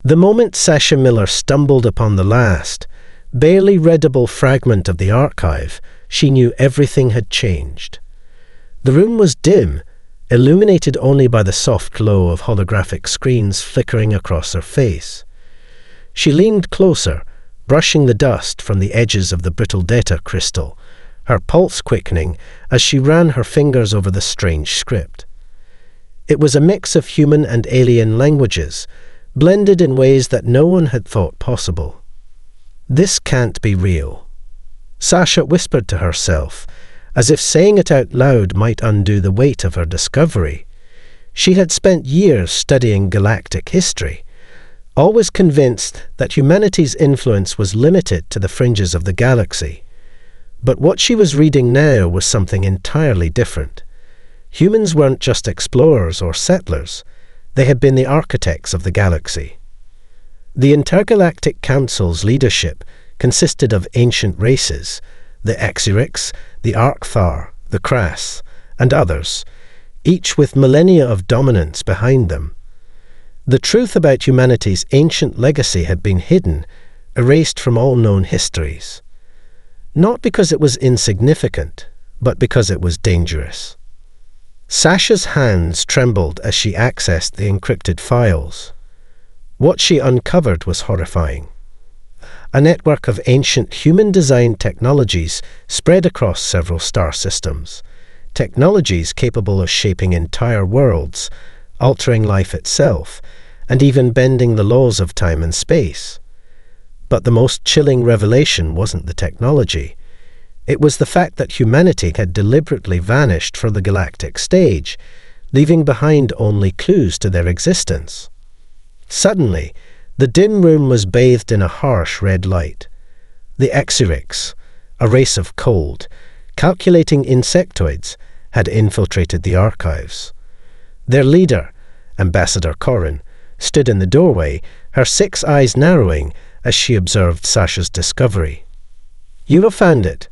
The moment Sasha Miller stumbled upon the last, barely readable fragment of the archive, she knew everything had changed. The room was dim, illuminated only by the soft glow of holographic screens flickering across her face. She leaned closer, brushing the dust from the edges of the brittle data crystal, her pulse quickening as she ran her fingers over the strange script. It was a mix of human and alien languages, blended in ways that no one had thought possible. This can't be real. Sasha whispered to herself, as if saying it out loud might undo the weight of her discovery. She had spent years studying galactic history, always convinced that humanity's influence was limited to the fringes of the galaxy. But what she was reading now was something entirely different. Humans weren't just explorers or settlers. They had been the architects of the galaxy. The Intergalactic Council's leadership consisted of ancient races, the Exyrix, the Arcthar, the Crass, and others, each with millennia of dominance behind them. The truth about humanity's ancient legacy had been hidden, erased from all known histories. Not because it was insignificant, but because it was dangerous. Sasha's hands trembled as she accessed the encrypted files. What she uncovered was horrifying. A network of ancient human-designed technologies spread across several star systems, technologies capable of shaping entire worlds, altering life itself, and even bending the laws of time and space. But the most chilling revelation wasn't the technology. It was the fact that humanity had deliberately vanished from the galactic stage, leaving behind only clues to their existence. Suddenly, the dim room was bathed in a harsh red light. The Exyrix, a race of cold, calculating insectoids, had infiltrated the archives. Their leader, Ambassador Corin, stood in the doorway, her 6 eyes narrowing as she observed Sasha's discovery. "You have found it,"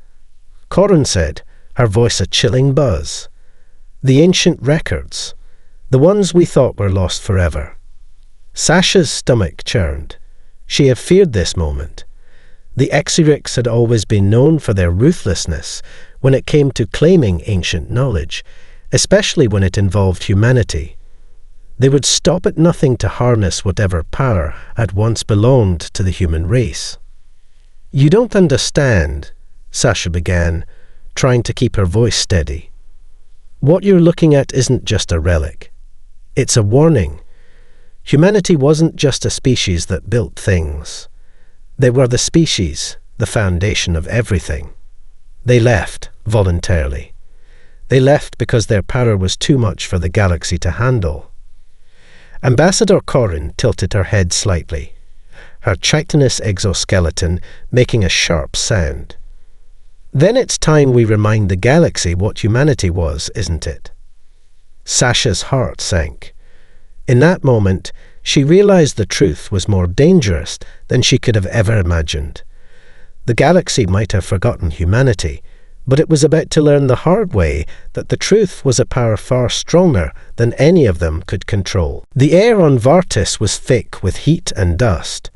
Corin said, her voice a chilling buzz. "The ancient records, the ones we thought were lost forever." Sasha's stomach churned. She had feared this moment. The Exyrix had always been known for their ruthlessness when it came to claiming ancient knowledge, especially when it involved humanity. They would stop at nothing to harness whatever power had once belonged to the human race. "You don't understand," Sasha began, trying to keep her voice steady. "What you're looking at isn't just a relic. It's a warning. Humanity wasn't just a species that built things. They were the species, the foundation of everything. They left voluntarily. They left because their power was too much for the galaxy to handle." Ambassador Corin tilted her head slightly, her chitinous exoskeleton making a sharp sound. "Then it's time we remind the galaxy what humanity was, isn't it?" Sasha's heart sank. In that moment, she realized the truth was more dangerous than she could have ever imagined. The galaxy might have forgotten humanity, but it was about to learn the hard way that the truth was a power far stronger than any of them could control. The air on Vartis was thick with heat and dust.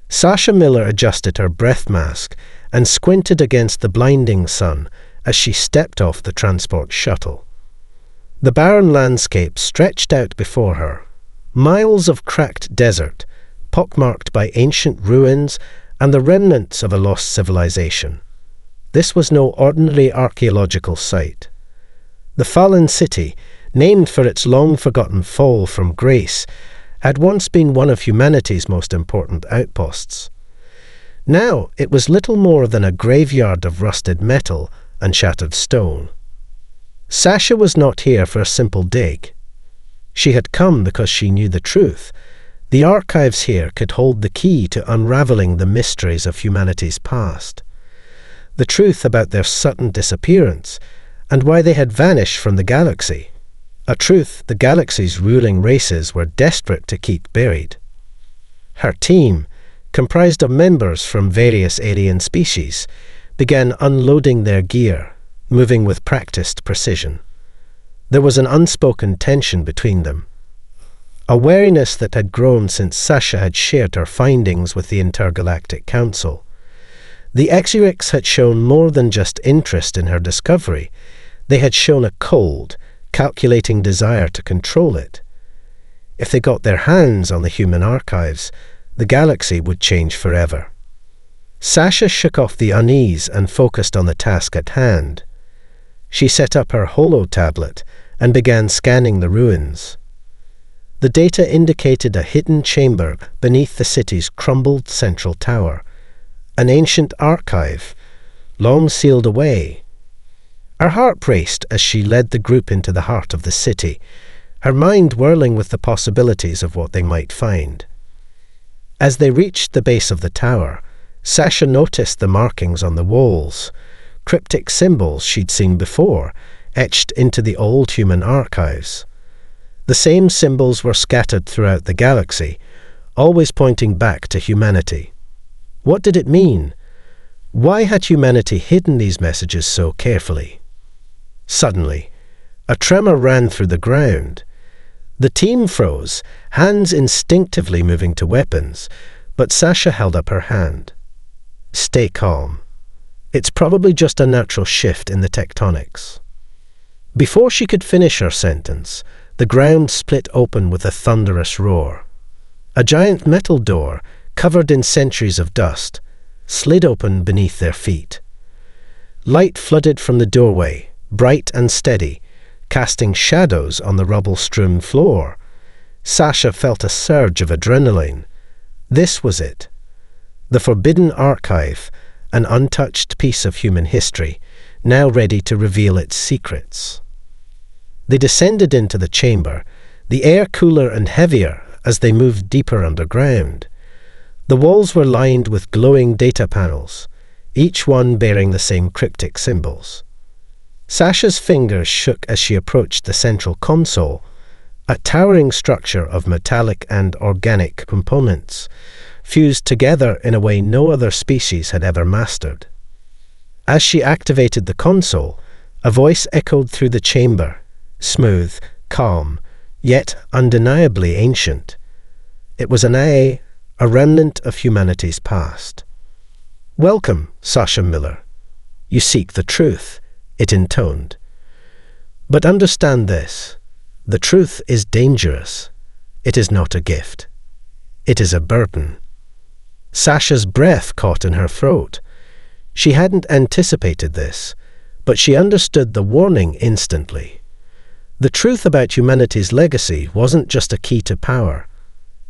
Sasha Miller adjusted her breath mask and squinted against the blinding sun as she stepped off the transport shuttle. The barren landscape stretched out before her, miles of cracked desert, pockmarked by ancient ruins and the remnants of a lost civilization. This was no ordinary archaeological site. The fallen city, named for its long-forgotten fall from grace, had once been one of humanity's most important outposts. Now it was little more than a graveyard of rusted metal and shattered stone. Sasha was not here for a simple dig. She had come because she knew the truth. The archives here could hold the key to unraveling the mysteries of humanity's past. The truth about their sudden disappearance and why they had vanished from the galaxy. A truth the galaxy's ruling races were desperate to keep buried. Her team, comprised of members from various alien species, began unloading their gear, moving with practiced precision. There was an unspoken tension between them. a wariness that had grown since Sasha had shared her findings with the Intergalactic Council. The Exurics had shown more than just interest in her discovery. They had shown a cold, calculating desire to control it. If they got their hands on the human archives, the galaxy would change forever. Sasha shook off the unease and focused on the task at hand. She set up her holo-tablet and began scanning the ruins. The data indicated a hidden chamber beneath the city's crumbled central tower, an ancient archive, long sealed away. Her heart raced as she led the group into the heart of the city, her mind whirling with the possibilities of what they might find. As they reached the base of the tower, Sasha noticed the markings on the walls, cryptic symbols she'd seen before, etched into the old human archives. The same symbols were scattered throughout the galaxy, always pointing back to humanity. What did it mean? Why had humanity hidden these messages so carefully? Suddenly, a tremor ran through the ground. The team froze, hands instinctively moving to weapons, but Sasha held up her hand. Stay calm. It's probably just a natural shift in the tectonics. Before she could finish her sentence, the ground split open with a thunderous roar. A giant metal door, covered in centuries of dust, slid open beneath their feet. Light flooded from the doorway, bright and steady, casting shadows on the rubble-strewn floor. Sasha felt a surge of adrenaline. This was it. The forbidden archive, an untouched piece of human history, now ready to reveal its secrets. They descended into the chamber, the air cooler and heavier as they moved deeper underground. The walls were lined with glowing data panels, each one bearing the same cryptic symbols. Sasha's fingers shook as she approached the central console, a towering structure of metallic and organic components, fused together in a way no other species had ever mastered. As she activated the console, a voice echoed through the chamber, smooth, calm, yet undeniably ancient. It was an A, a remnant of humanity's past. "Welcome, Sasha Miller. You seek the truth," it intoned. "But understand this. The truth is dangerous. It is not a gift. It is a burden." Sasha's breath caught in her throat. She hadn't anticipated this, but she understood the warning instantly. The truth about humanity's legacy wasn't just a key to power.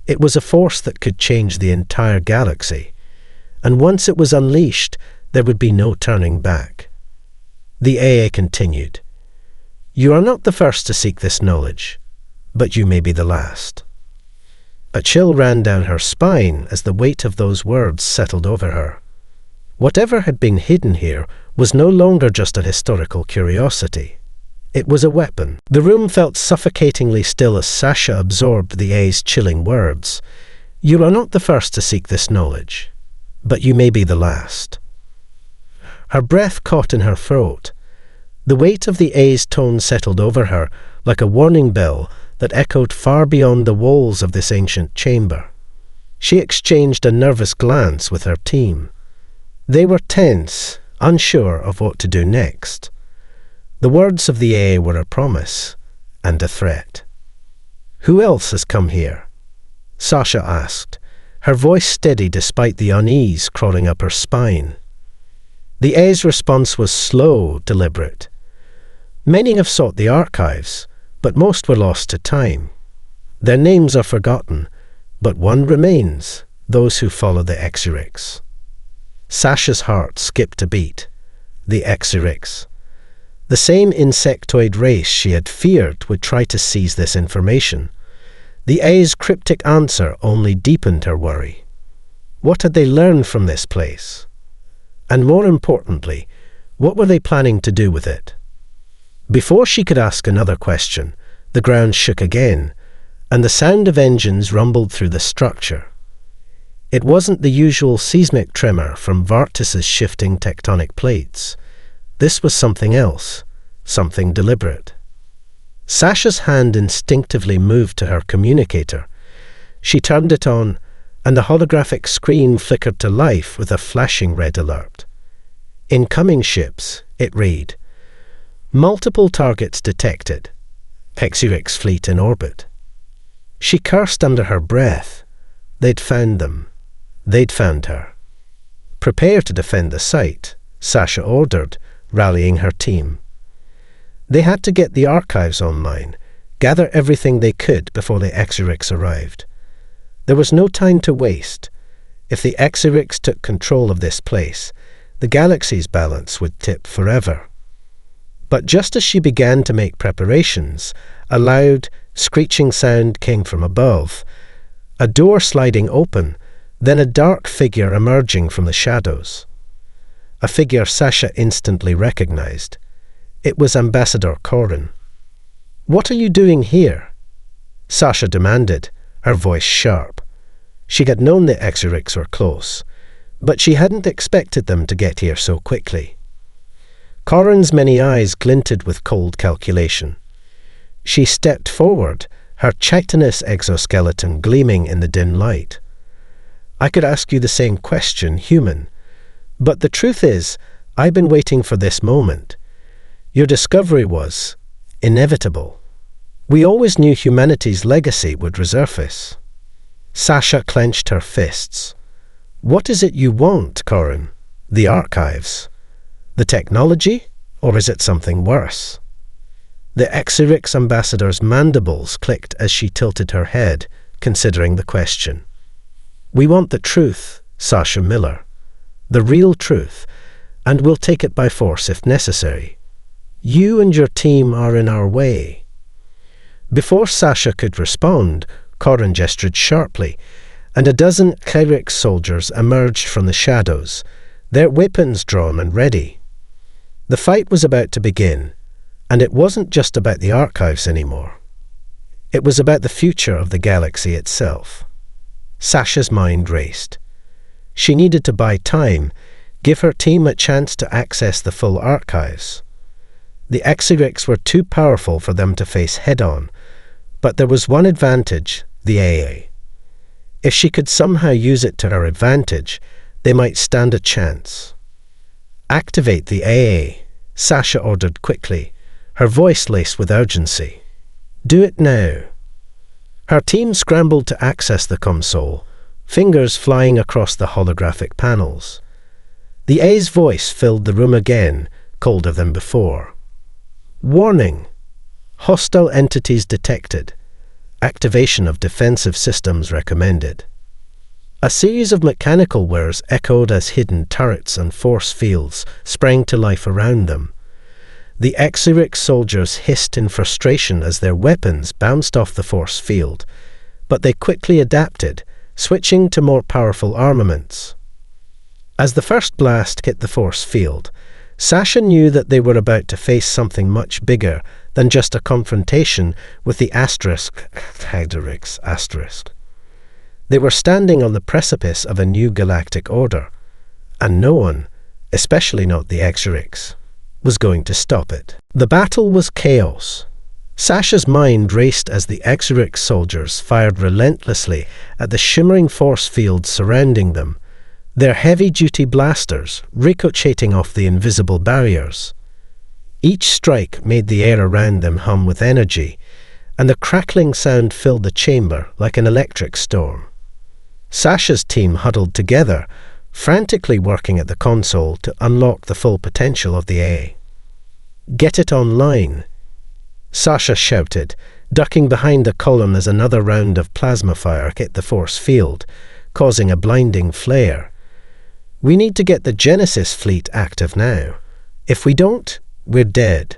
It was a force that could change the entire galaxy. And once it was unleashed, there would be no turning back. The AA continued. "You are not the first to seek this knowledge, but you may be the last." A chill ran down her spine as the weight of those words settled over her. Whatever had been hidden here was no longer just a historical curiosity. It was a weapon. The room felt suffocatingly still as Sasha absorbed the A's chilling words. "You are not the first to seek this knowledge, but you may be the last." Her breath caught in her throat. The weight of the A's tone settled over her like a warning bell that echoed far beyond the walls of this ancient chamber. She exchanged a nervous glance with her team. They were tense, unsure of what to do next. The words of the A were a promise and a threat. "Who else has come here?" Sasha asked, her voice steady despite the unease crawling up her spine. The A's response was slow, deliberate. "Many have sought the archives, but most were lost to time. Their names are forgotten, but one remains, those who follow the Exurics." Sasha's heart skipped a beat. The Exurics. The same insectoid race she had feared would try to seize this information. The A's cryptic answer only deepened her worry. What had they learned from this place? And more importantly, what were they planning to do with it? Before she could ask another question, the ground shook again, and the sound of engines rumbled through the structure. It wasn't the usual seismic tremor from vortices shifting tectonic plates. This was something else, something deliberate. Sasha's hand instinctively moved to her communicator. She turned it on, and the holographic screen flickered to life with a flashing red alert. Incoming ships, it read. Multiple targets detected. Hexyrix fleet in orbit. She cursed under her breath. They'd found them. They'd found her. Prepare to defend the site, Sasha ordered, rallying her team. They had to get the archives online, gather everything they could before the Hexyrix arrived. There was no time to waste. If the Hexyrix took control of this place, the galaxy's balance would tip forever. But just as she began to make preparations, a loud, screeching sound came from above, a door sliding open, then a dark figure emerging from the shadows. A figure Sasha instantly recognized. It was Ambassador Corin. "What are you doing here?" Sasha demanded, her voice sharp. She had known the Hexyrix were close, but she hadn't expected them to get here so quickly. Corin's many eyes glinted with cold calculation. She stepped forward, her chitinous exoskeleton gleaming in the dim light. "I could ask you the same question, human. But the truth is, I've been waiting for this moment. Your discovery was inevitable. We always knew humanity's legacy would resurface." Sasha clenched her fists. "What is it you want, Corin? The archives? The technology? Or is it something worse?" The Hexyrix ambassador's mandibles clicked as she tilted her head, considering the question. "We want the truth, Sasha Miller. The real truth, and we'll take it by force if necessary. You and your team are in our way." Before Sasha could respond, Corin gestured sharply, and a dozen Hexyrix soldiers emerged from the shadows, their weapons drawn and ready. The fight was about to begin, and it wasn't just about the archives anymore. It was about the future of the galaxy itself. Sasha's mind raced. She needed to buy time, give her team a chance to access the full archives. The Hexyrix were too powerful for them to face head-on, but there was one advantage, the AA. If she could somehow use it to her advantage, they might stand a chance. "Activate the AA," Sasha ordered quickly, her voice laced with urgency. "Do it now." Her team scrambled to access the console, fingers flying across the holographic panels. The A's voice filled the room again, colder than before. "Warning! Hostile entities detected. Activation of defensive systems recommended." A series of mechanical whirs echoed as hidden turrets and force fields sprang to life around them. The Hexyrix soldiers hissed in frustration as their weapons bounced off the force field, but they quickly adapted, switching to more powerful armaments. As the first blast hit the force field, Sasha knew that they were about to face something much bigger than just a confrontation with the Hexyrix asterisk. They were standing on the precipice of a new galactic order, and no one, especially not the Hexyrix, was going to stop it. The battle was chaos. Sasha's mind raced as the Hexyrix soldiers fired relentlessly at the shimmering force fields surrounding them, their heavy-duty blasters ricocheting off the invisible barriers. Each strike made the air around them hum with energy, and the crackling sound filled the chamber like an electric storm. Sasha's team huddled together, frantically working at the console to unlock the full potential of the A. "Get it online," Sasha shouted, ducking behind a column as another round of plasma fire hit the force field, causing a blinding flare. "We need to get the Genesis fleet active now. If we don't, we're dead."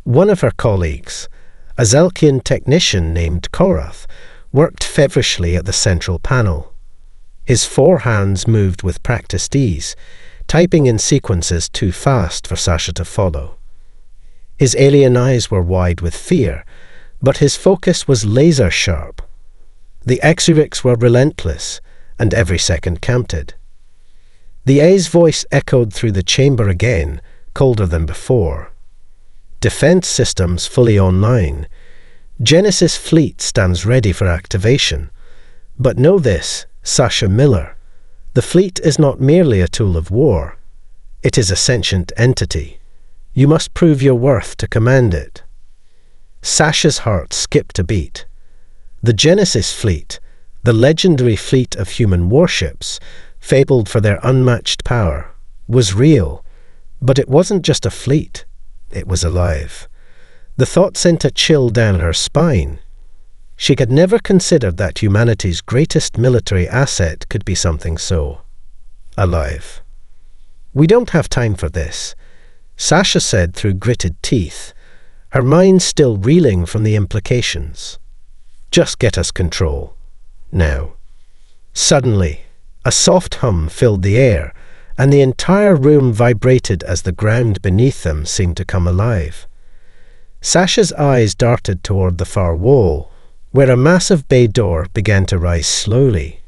One of her colleagues, a Zelkian technician named Korath, worked feverishly at the central panel. His four hands moved with practiced ease, typing in sequences too fast for Sasha to follow. His alien eyes were wide with fear, but his focus was laser-sharp. The Hexyrix were relentless, and every second counted. The A's voice echoed through the chamber again, colder than before. defense systems fully online. Genesis fleet stands ready for activation. But know this, Sasha Miller, the fleet is not merely a tool of war. It is a sentient entity. You must prove your worth to command it. Sasha's heart skipped a beat. The Genesis fleet, the legendary fleet of human warships, fabled for their unmatched power, was real. But it wasn't just a fleet. It was alive. The thought sent a chill down her spine. She had never considered that humanity's greatest military asset could be something so alive. "We don't have time for this," Sasha said through gritted teeth, her mind still reeling from the implications. "Just get us control. Now." Suddenly, a soft hum filled the air, and the entire room vibrated as the ground beneath them seemed to come alive. Sasha's eyes darted toward the far wall, where a massive bay door began to rise slowly.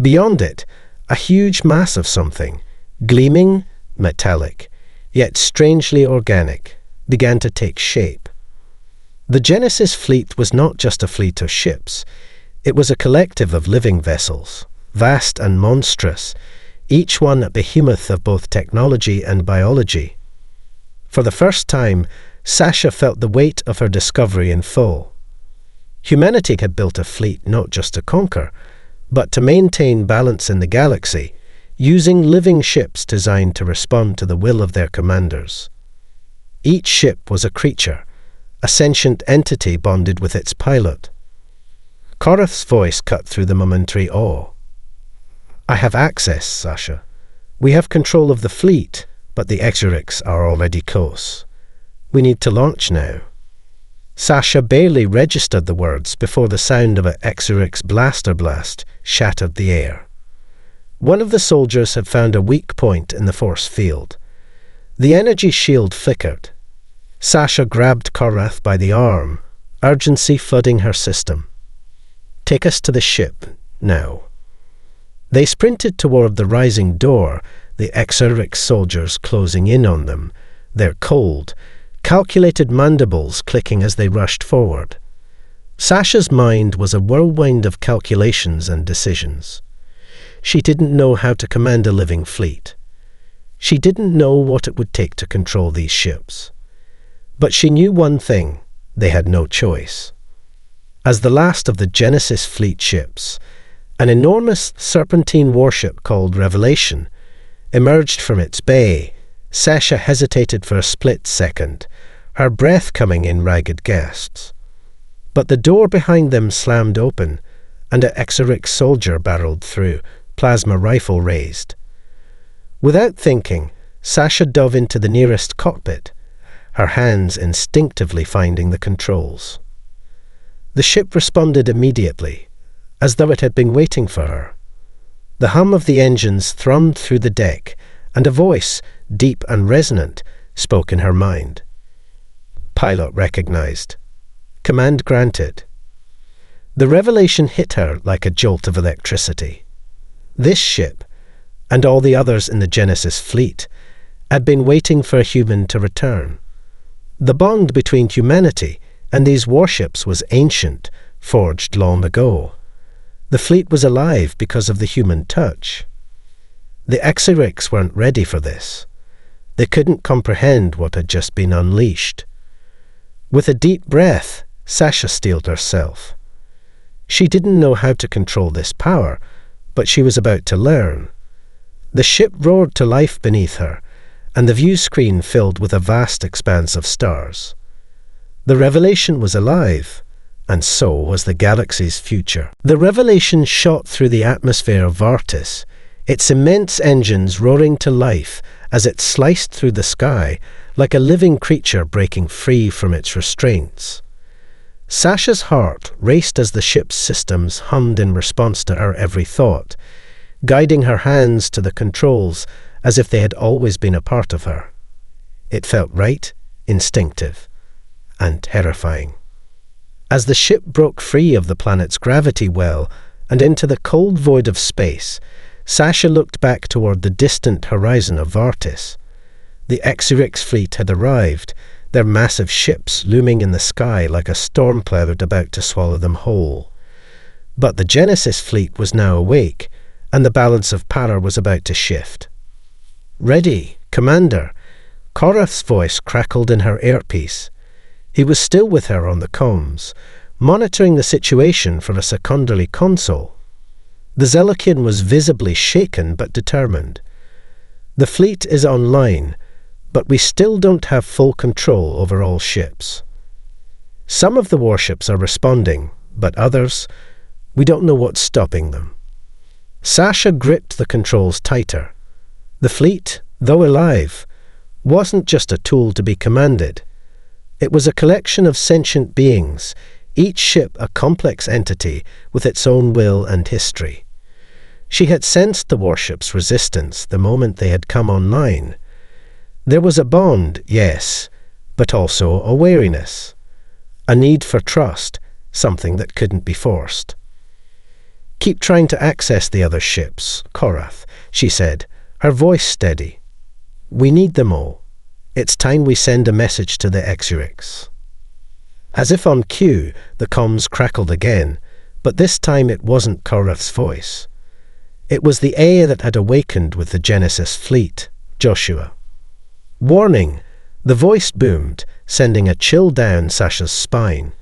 Beyond it, a huge mass of something, gleaming, metallic, yet strangely organic, began to take shape. The Genesis fleet was not just a fleet of ships. It was a collective of living vessels, vast and monstrous, each one a behemoth of both technology and biology. For the first time, Sasha felt the weight of her discovery in full. Humanity had built a fleet not just to conquer, but to maintain balance in the galaxy, using living ships designed to respond to the will of their commanders. Each ship was a creature, a sentient entity bonded with its pilot. Korith's voice cut through the momentary awe. "I have access, Sasha. We have control of the fleet, but the exurics are already close. We need to launch now." Sasha barely registered the words before the sound of an exuric's blaster blast shattered the air. One of the soldiers had found a weak point in the force field. The energy shield flickered. Sasha grabbed Korith by the arm, urgency flooding her system. "Take us to the ship, now." They sprinted toward the rising door, the exuric soldiers closing in on them, their cold, calculated mandibles clicking as they rushed forward. Sasha's mind was a whirlwind of calculations and decisions. She didn't know how to command a living fleet. She didn't know what it would take to control these ships. But she knew one thing: they had no choice. As the last of the Genesis fleet ships, an enormous serpentine warship called Revelation emerged from its bay. Sasha hesitated for a split second, her breath coming in ragged gasps. But the door behind them slammed open, and an exuric soldier barreled through, plasma rifle raised. Without thinking, Sasha dove into the nearest cockpit, her hands instinctively finding the controls. The ship responded immediately, as though it had been waiting for her. The hum of the engines thrummed through the deck, and a voice, deep and resonant, spoke in her mind. Pilot recognized. Command granted. The revelation hit her like a jolt of electricity. This ship, and all the others in the Genesis fleet, had been waiting for a human to return. The bond between humanity and these warships was ancient, forged long ago. The fleet was alive because of the human touch. The exurics weren't ready for this. They couldn't comprehend what had just been unleashed. With a deep breath, Sasha steeled herself. She didn't know how to control this power, but she was about to learn. The ship roared to life beneath her, and the view screen filled with a vast expanse of stars. The Revelation was alive, and so was the galaxy's future. The Revelation shot through the atmosphere of Vartis, its immense engines roaring to life as it sliced through the sky like a living creature breaking free from its restraints. Sasha's heart raced as the ship's systems hummed in response to her every thought, guiding her hands to the controls as if they had always been a part of her. It felt right, instinctive, and terrifying. As the ship broke free of the planet's gravity well and into the cold void of space, Sasha looked back toward the distant horizon of Vartis. The Exurix fleet had arrived, their massive ships looming in the sky like a storm cloud about to swallow them whole. But the Genesis fleet was now awake, and the balance of power was about to shift. "Ready, Commander!" Korath's voice crackled in her earpiece. He was still with her on the comms, monitoring the situation from a secondary console. The Zelakian was visibly shaken but determined. "The fleet is online, but we still don't have full control over all ships. Some of the warships are responding, but others, we don't know what's stopping them." Sasha gripped the controls tighter. The fleet, though alive, wasn't just a tool to be commanded. It was a collection of sentient beings, each ship a complex entity with its own will and history. She had sensed the warship's resistance the moment they had come online. There was a bond, yes, but also a wariness, a need for trust, something that couldn't be forced. "Keep trying to access the other ships, Korath," she said, her voice steady. "We need them all. It's time we send a message to the Exurics." As if on cue, the comms crackled again, but this time it wasn't Korath's voice. It was the AI that had awakened with the Genesis fleet, Joshua. "Warning!" The voice boomed, sending a chill down Sasha's spine.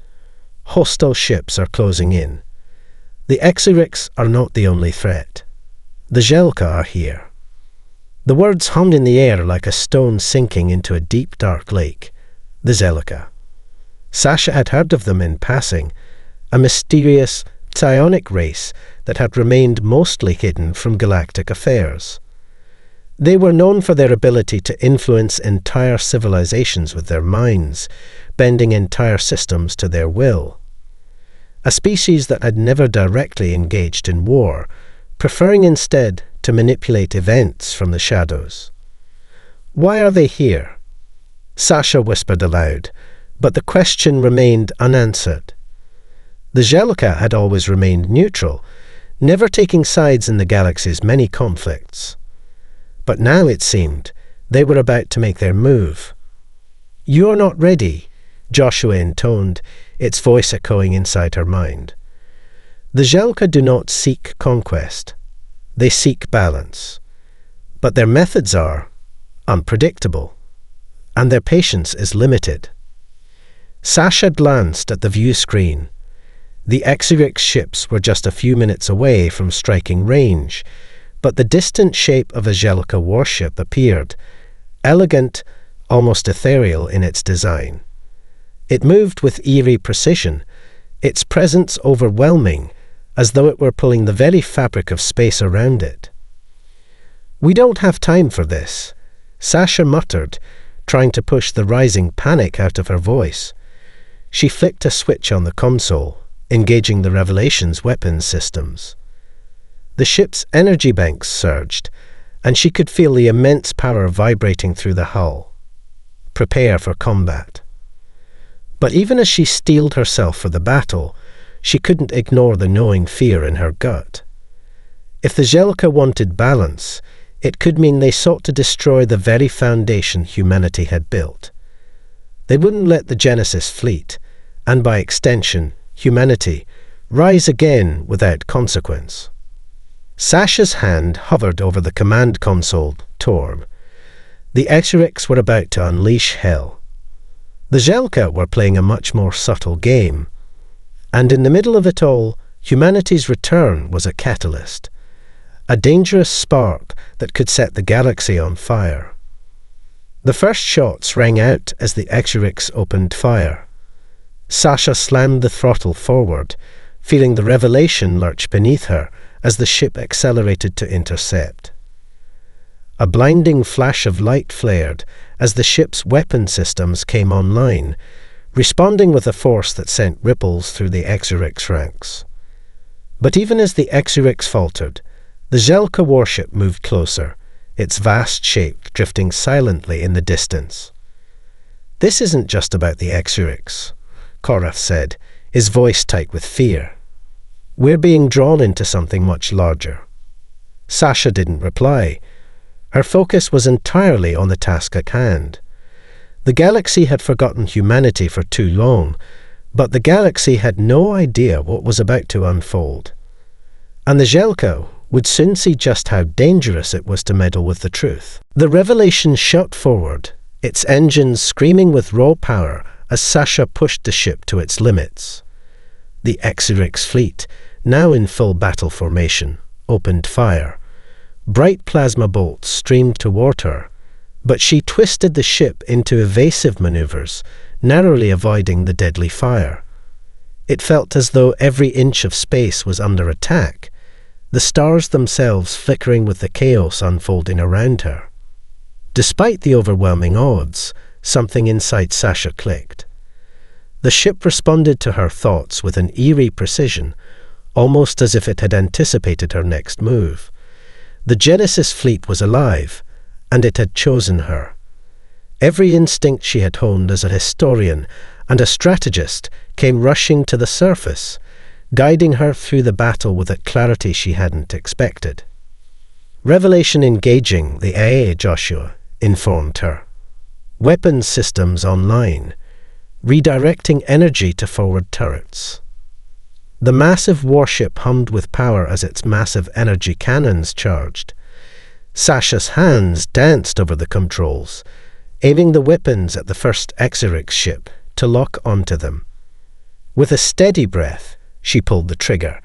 "Hostile ships are closing in. The Exurics are not the only threat. The Jelka are here." The words hummed in the air like a stone sinking into a deep, dark lake. The Zelika. Sasha had heard of them in passing, a mysterious, psionic race that had remained mostly hidden from galactic affairs. They were known for their ability to influence entire civilizations with their minds, bending entire systems to their will. A species that had never directly engaged in war, preferring instead to manipulate events from the shadows. "Why are they here?" Sasha whispered aloud, but the question remained unanswered. The Jelka had always remained neutral, never taking sides in the galaxy's many conflicts. But now, it seemed, they were about to make their move. "You're not ready," Joshua intoned, its voice echoing inside her mind. The Jelka do not seek conquest. They seek balance. But their methods are unpredictable, and their patience is limited. Sasha glanced at the view screen. The Exuric ships were just a few minutes away from striking range, but the distant shape of a Jelka warship appeared, elegant, almost ethereal in its design. It moved with eerie precision, its presence overwhelming, as though it were pulling the very fabric of space around it. "We don't have time for this," Sasha muttered, trying to push the rising panic out of her voice. She flicked a switch on the console, engaging the Revelation's weapons systems. The ship's energy banks surged, and she could feel the immense power vibrating through the hull. Prepare for combat. But even as she steeled herself for the battle, she couldn't ignore the gnawing fear in her gut. If the Jelka wanted balance, it could mean they sought to destroy the very foundation humanity had built. They wouldn't let the Genesis fleet, and by extension, humanity, rise again without consequence. Sasha's hand hovered over the command console, Torm. The Exurics were about to unleash hell. The Jelka were playing a much more subtle game. And in the middle of it all, humanity's return was a catalyst, a dangerous spark that could set the galaxy on fire. The first shots rang out as the Exurics opened fire. Sasha slammed the throttle forward, feeling the Revelation lurch beneath her as the ship accelerated to intercept. A blinding flash of light flared as the ship's weapon systems came online, responding with a force that sent ripples through the Exurics' ranks. But even as the Exurics faltered, the Jelka warship moved closer, its vast shape drifting silently in the distance. "This isn't just about the Exurics," Korath said, his voice tight with fear. "We're being drawn into something much larger." Sasha didn't reply. Her focus was entirely on the task at hand. The galaxy had forgotten humanity for too long, but the galaxy had no idea what was about to unfold. And the Jelka would soon see just how dangerous it was to meddle with the truth. The Revelation shot forward, its engines screaming with raw power as Sasha pushed the ship to its limits. The Exyrix fleet, now in full battle formation, opened fire. Bright plasma bolts streamed toward her, but she twisted the ship into evasive maneuvers, narrowly avoiding the deadly fire. It felt as though every inch of space was under attack, the stars themselves flickering with the chaos unfolding around her. Despite the overwhelming odds, something inside Sasha clicked. The ship responded to her thoughts with an eerie precision, almost as if it had anticipated her next move. The Genesis fleet was alive, and it had chosen her. Every instinct she had honed as a historian and a strategist came rushing to the surface, guiding her through the battle with a clarity she hadn't expected. Revelation engaging the AA, Joshua informed her. Weapons systems online, redirecting energy to forward turrets. The massive warship hummed with power as its massive energy cannons charged. Sasha's hands danced over the controls, aiming the weapons at the first Exyrix ship to lock onto them. With a steady breath, she pulled the trigger,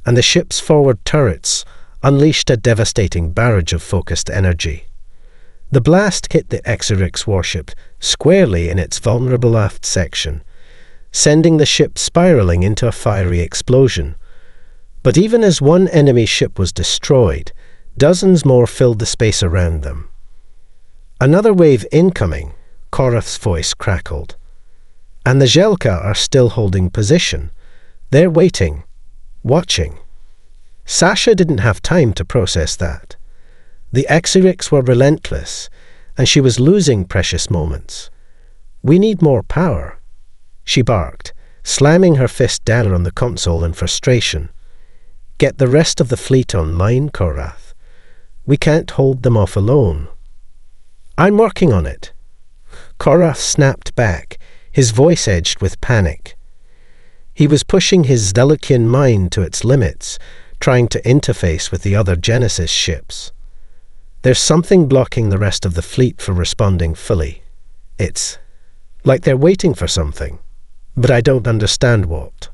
and the ship's forward turrets unleashed a devastating barrage of focused energy. The blast hit the Exyrix warship squarely in its vulnerable aft section, sending the ship spiraling into a fiery explosion. But even as one enemy ship was destroyed, dozens more filled the space around them. Another wave incoming, Korith's voice crackled. And the Jelka are still holding position. They're waiting, watching. Sasha didn't have time to process that. The Exyrix were relentless, and she was losing precious moments. "We need more power," she barked, slamming her fist down on the console in frustration. "Get the rest of the fleet online, Korath. We can't hold them off alone." "I'm working on it." Korath snapped back, his voice edged with panic. He was pushing his Zdelikian mind to its limits, trying to interface with the other Genesis ships. "There's something blocking the rest of the fleet from responding fully. It's like they're waiting for something, but I don't understand what."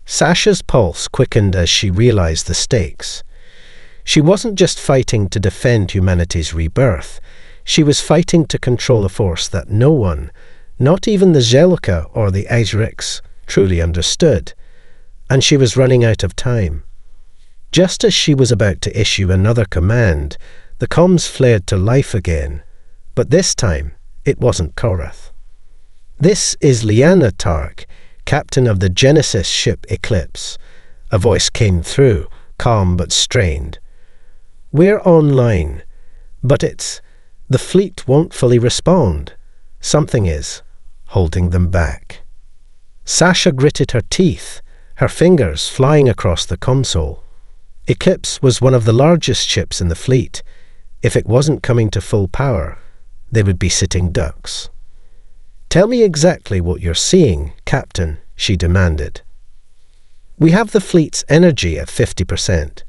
Sasha's pulse quickened as she realized the stakes. She wasn't just fighting to defend humanity's rebirth, she was fighting to control a force that no one, not even the Zelka or the Exyrix, truly understood, and she was running out of time. Just as she was about to issue another command, the comms flared to life again, but this time it wasn't Korath. "This is Liana Tark, captain of the Genesis ship Eclipse," a voice came through, calm but strained. "We're online, but the fleet won't fully respond. Something is holding them back." Sasha gritted her teeth, her fingers flying across the console. Eclipse was one of the largest ships in the fleet. If it wasn't coming to full power, they would be sitting ducks. "Tell me exactly what you're seeing, Captain," she demanded. "We have the fleet's energy at 50%,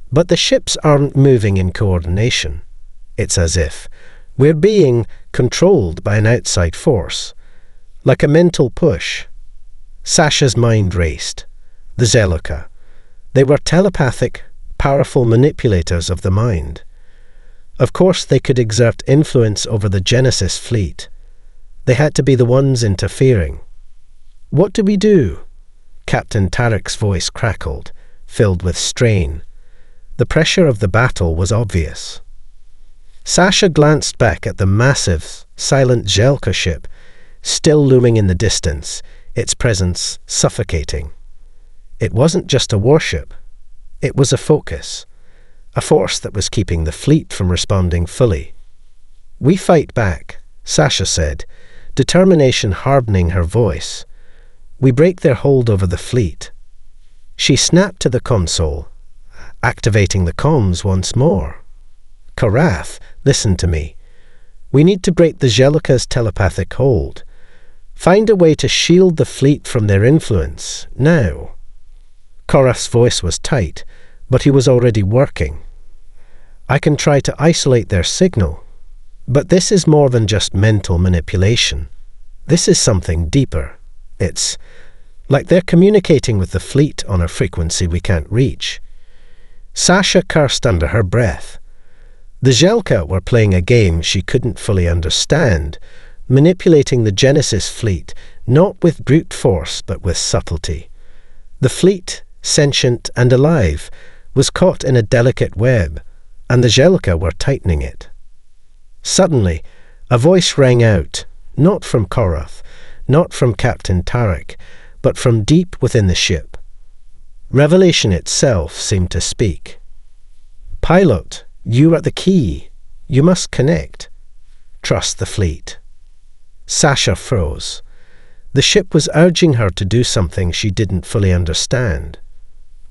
but the ships aren't moving in coordination. It's as if we're being controlled by an outside force, like a mental push." Sasha's mind raced. The Zelika. They were telepathic, powerful manipulators of the mind. Of course they could exert influence over the Genesis fleet. They had to be the ones interfering. "What do we do?" Captain Tarek's voice crackled, filled with strain. The pressure of the battle was obvious. Sasha glanced back at the massive, silent Jelka ship, still looming in the distance, its presence suffocating. It wasn't just a warship. It was a focus, a force that was keeping the fleet from responding fully. "We fight back," Sasha said, determination hardening her voice. "We break their hold over the fleet." She snapped to the console, activating the comms once more. "Korath, listen to me. We need to break the Jellica's telepathic hold. Find a way to shield the fleet from their influence, now." Korrath's voice was tight, but he was already working. "I can try to isolate their signal. But this is more than just mental manipulation. This is something deeper. It's like they're communicating with the fleet on a frequency we can't reach." Sasha cursed under her breath. The Jelka were playing a game she couldn't fully understand, manipulating the Genesis fleet, not with brute force but with subtlety. The fleet, sentient and alive, was caught in a delicate web, and the Jelka were tightening it. Suddenly, a voice rang out, not from Korrath, not from Captain Tarek, but from deep within the ship. Revelation itself seemed to speak. "Pilot, you are the key. You must connect. Trust the fleet." Sasha froze. The ship was urging her to do something she didn't fully understand.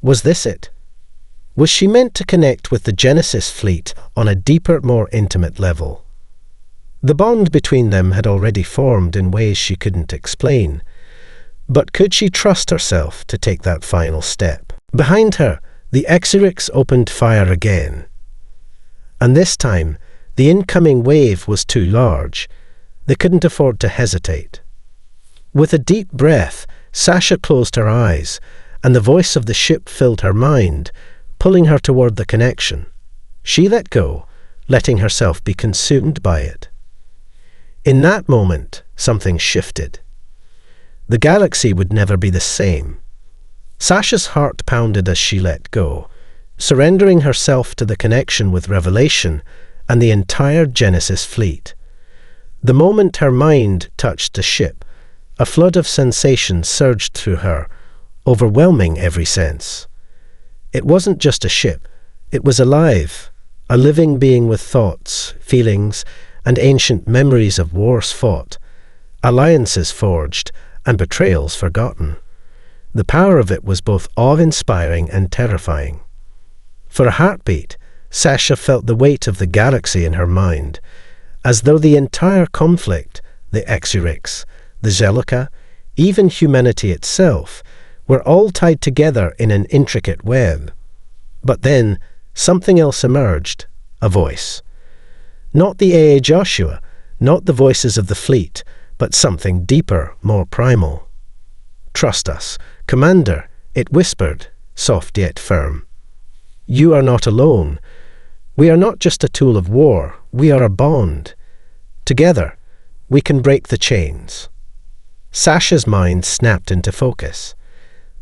Was this it? Was she meant to connect with the Genesis fleet on a deeper, more intimate level? The bond between them had already formed in ways she couldn't explain. But could she trust herself to take that final step? Behind her, the Exyrix opened fire again. And this time, the incoming wave was too large. They couldn't afford to hesitate. With a deep breath, Sasha closed her eyes, and the voice of the ship filled her mind, pulling her toward the connection. She let go, letting herself be consumed by it. In that moment, something shifted. The galaxy would never be the same. Sasha's heart pounded as she let go, surrendering herself to the connection with Revelation and the entire Genesis fleet. The moment her mind touched the ship, a flood of sensation surged through her, overwhelming every sense. It wasn't just a ship, it was alive, a living being with thoughts, feelings, and ancient memories of wars fought, alliances forged, and betrayals forgotten. The power of it was both awe-inspiring and terrifying. For a heartbeat, Sasha felt the weight of the galaxy in her mind, as though the entire conflict, the Exyrix, the Zelika, even humanity itself, were all tied together in an intricate web. But then, something else emerged, a voice. Not the A.A. Joshua, not the voices of the fleet, but something deeper, more primal. "Trust us, Commander," it whispered, soft yet firm. "You are not alone. We are not just a tool of war, we are a bond. Together, we can break the chains." Sasha's mind snapped into focus.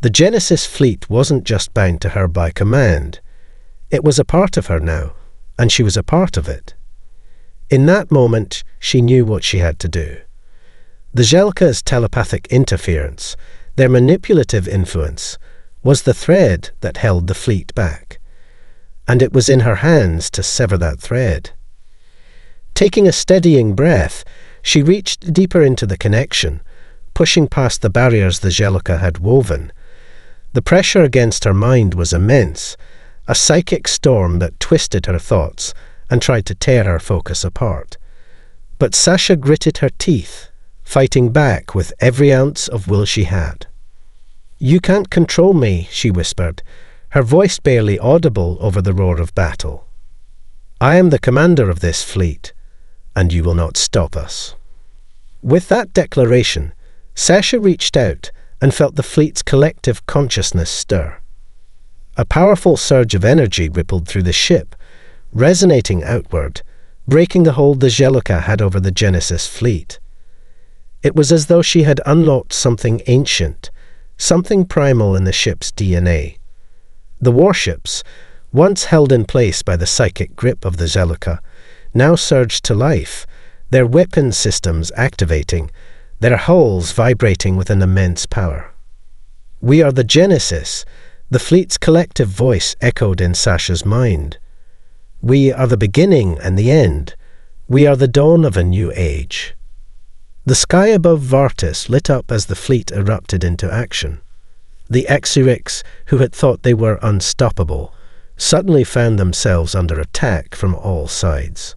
The Genesis fleet wasn't just bound to her by command. It was a part of her now, and she was a part of it. In that moment, she knew what she had to do. The Jelka's telepathic interference, their manipulative influence, was the thread that held the fleet back. And it was in her hands to sever that thread. Taking a steadying breath, she reached deeper into the connection, pushing past the barriers the Jelka had woven. The pressure against her mind was immense, a psychic storm that twisted her thoughts and tried to tear her focus apart. But Sasha gritted her teeth, fighting back with every ounce of will she had. "You can't control me," she whispered, her voice barely audible over the roar of battle. "I am the commander of this fleet, and you will not stop us." With that declaration, Sasha reached out and felt the fleet's collective consciousness stir. A powerful surge of energy rippled through the ship, resonating outward, breaking the hold the Jelka had over the Genesis fleet. It was as though she had unlocked something ancient, something primal in the ship's DNA. The warships, once held in place by the psychic grip of the Zelika, now surged to life, their weapon systems activating, their hulls vibrating with an immense power. "We are the Genesis," the fleet's collective voice echoed in Sasha's mind. "We are the beginning and the end. We are the dawn of a new age." The sky above Vartis lit up as the fleet erupted into action. The Exyrix, who had thought they were unstoppable, suddenly found themselves under attack from all sides.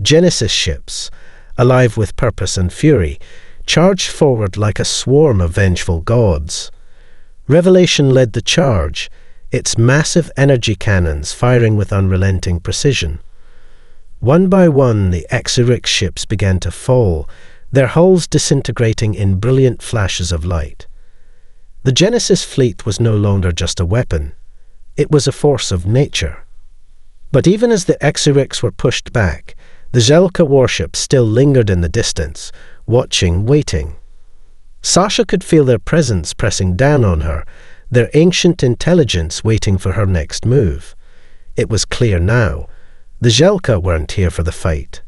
Genesis ships, alive with purpose and fury, charged forward like a swarm of vengeful gods. Revelation led the charge, its massive energy cannons firing with unrelenting precision. One by one, the Exarix ships began to fall, their hulls disintegrating in brilliant flashes of light. The Genesis fleet was no longer just a weapon. It was a force of nature. But even as the Exarix were pushed back, the Zelka warships still lingered in the distance, watching, waiting. Sasha could feel their presence pressing down on her, their ancient intelligence waiting for her next move. It was clear now. The Zelka weren't here for the fight.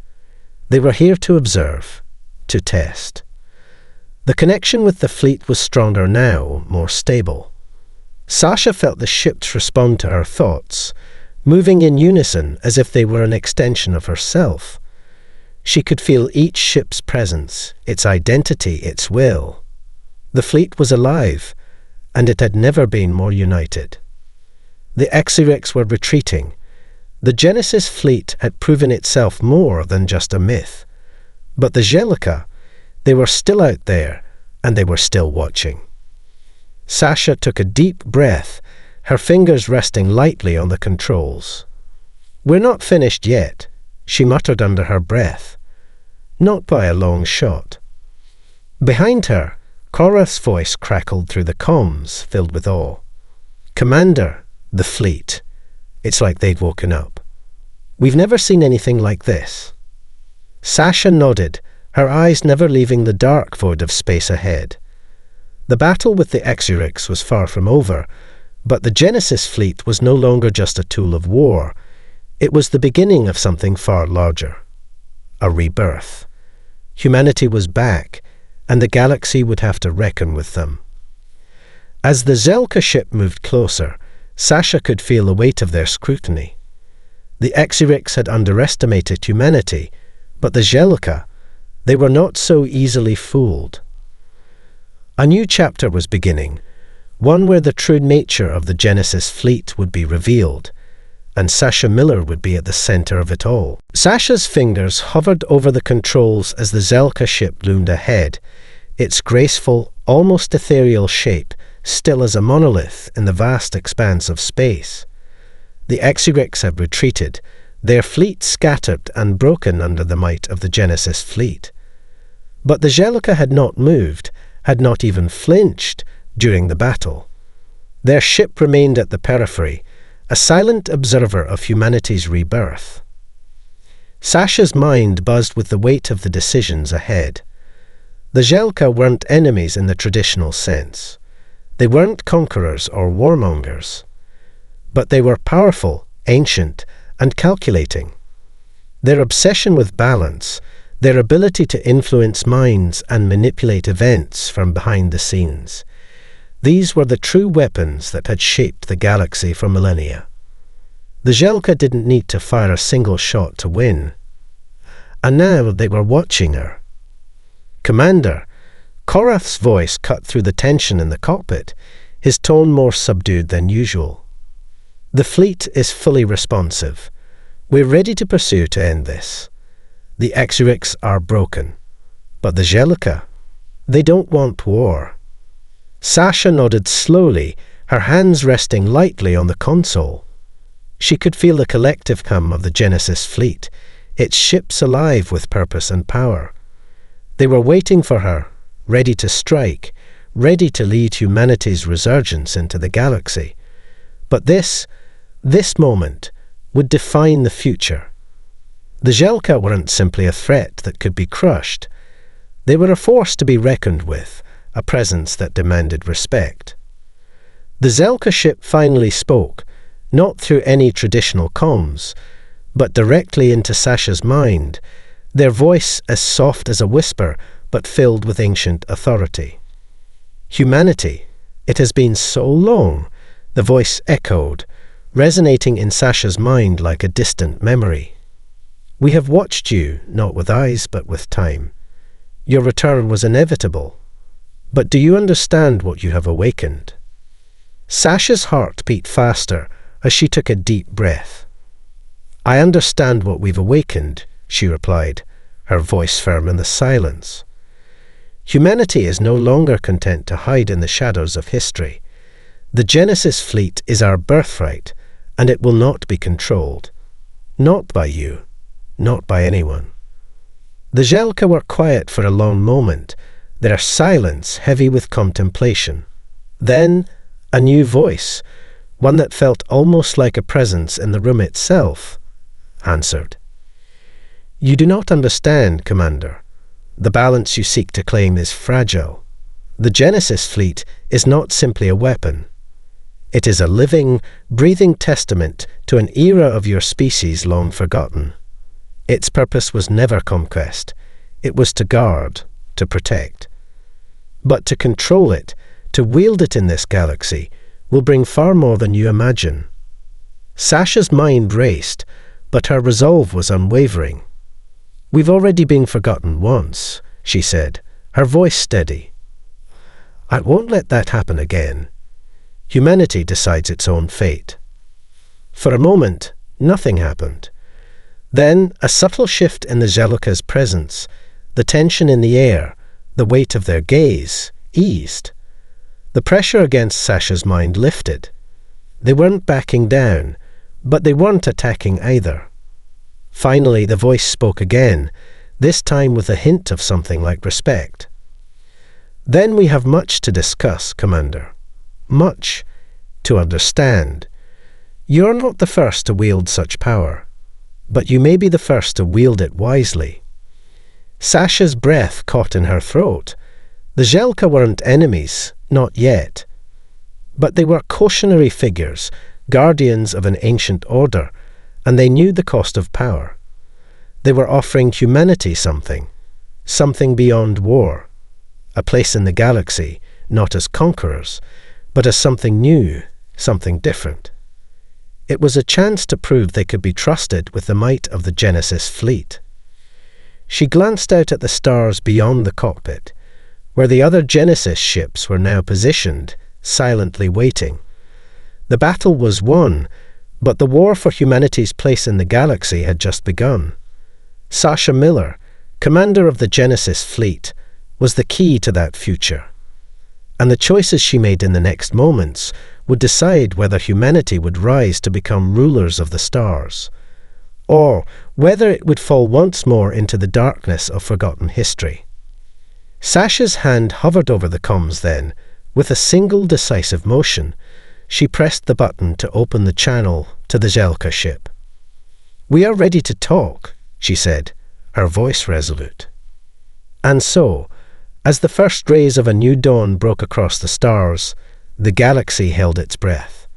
They were here to observe, to test. The connection with the fleet was stronger now, more stable. Sasha felt the ships respond to her thoughts, moving in unison as if they were an extension of herself. She could feel each ship's presence, its identity, its will. The fleet was alive, and it had never been more united. The Exarix were retreating. The Genesis fleet had proven itself more than just a myth. But the Zelka, they were still out there, and they were still watching. Sasha took a deep breath, her fingers resting lightly on the controls. "We're not finished yet," she muttered under her breath. Not by a long shot. Behind her, Korrath's voice crackled through the comms, filled with awe. "Commander, the fleet. It's like they'd woken up. We've never seen anything like this." Sasha nodded, her eyes never leaving the dark void of space ahead. The battle with the Exarix was far from over, but the Genesis fleet was no longer just a tool of war. It was the beginning of something far larger. A rebirth. Humanity was back, and the galaxy would have to reckon with them. As the Zelka ship moved closer, Sasha could feel the weight of their scrutiny. The Exarix had underestimated humanity, but the Zelka, they were not so easily fooled. A new chapter was beginning, one where the true nature of the Genesis fleet would be revealed, and Sasha Miller would be at the center of it all. Sasha's fingers hovered over the controls as the Zelka ship loomed ahead, its graceful, almost ethereal shape still as a monolith in the vast expanse of space. The Exarix had retreated, their fleet scattered and broken under the might of the Genesis fleet. But the Zelka had not moved, had not even flinched during the battle. Their ship remained at the periphery, a silent observer of humanity's rebirth. Sasha's mind buzzed with the weight of the decisions ahead. The Zelka weren't enemies in the traditional sense. They weren't conquerors or warmongers. But they were powerful, ancient, and calculating. Their obsession with balance, their ability to influence minds and manipulate events from behind the scenes, these were the true weapons that had shaped the galaxy for millennia. The Zelka didn't need to fire a single shot to win. And now they were watching her. "Commander," Korath's voice cut through the tension in the cockpit, his tone more subdued than usual. "The fleet is fully responsive. We're ready to pursue to end this. The Exarix are broken. But the Zelka, they don't want war." Sasha nodded slowly, her hands resting lightly on the console. She could feel the collective hum of the Genesis fleet, its ships alive with purpose and power. They were waiting for her, ready to strike, ready to lead humanity's resurgence into the galaxy. But this moment, would define the future. The Zelka weren't simply a threat that could be crushed. They were a force to be reckoned with, a presence that demanded respect. The Zelka ship finally spoke, not through any traditional comms, but directly into Sasha's mind, their voice as soft as a whisper, but filled with ancient authority. "Humanity, it has been so long," the voice echoed, resonating in Sasha's mind like a distant memory. "We have watched you, not with eyes, but with time. Your return was inevitable. But do you understand what you have awakened?" Sasha's heart beat faster as she took a deep breath. "I understand what we've awakened," she replied, her voice firm in the silence. Humanity is no longer content to hide in the shadows of history. The Genesis fleet is our birthright, and it will not be controlled. Not by you, not by anyone. The Jelka were quiet for a long moment, their silence heavy with contemplation. Then a new voice, one that felt almost like a presence in the room itself, answered. You do not understand, Commander. The balance you seek to claim is fragile. The Genesis fleet is not simply a weapon. It is a living, breathing testament to an era of your species long forgotten. Its purpose was never conquest. It was to guard, to protect. But to control it, to wield it in this galaxy, will bring far more than you imagine. Sasha's mind raced, but her resolve was unwavering. We've already been forgotten once, she said, her voice steady. I won't let that happen again. Humanity decides its own fate. For a moment, nothing happened. Then, a subtle shift in the Zelika's presence, the tension in the air, the weight of their gaze, eased. The pressure against Sasha's mind lifted. They weren't backing down, but they weren't attacking either. Finally, the voice spoke again, this time with a hint of something like respect. Then we have much to discuss, Commander. Much to understand. You're not the first to wield such power, but you may be the first to wield it wisely. Sasha's breath caught in her throat. The Jelka weren't enemies, not yet. But they were cautionary figures, guardians of an ancient order, and they knew the cost of power. They were offering humanity something beyond war, a place in the galaxy, not as conquerors, but as something new, something different. It was a chance to prove they could be trusted with the might of the Genesis fleet. She glanced out at the stars beyond the cockpit, where the other Genesis ships were now positioned, silently waiting. The battle was won, but the war for humanity's place in the galaxy had just begun. Sasha Miller, commander of the Genesis fleet, was the key to that future. And the choices she made in the next moments would decide whether humanity would rise to become rulers of the stars, or whether it would fall once more into the darkness of forgotten history. Sasha's hand hovered over the comms then. With a single decisive motion, she pressed the button to open the channel to the Jelka ship. We are ready to talk, she said, her voice resolute. And so, as the first rays of a new dawn broke across the stars, the galaxy held its breath.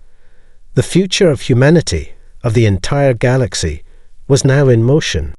The future of humanity, of the entire galaxy, was now in motion.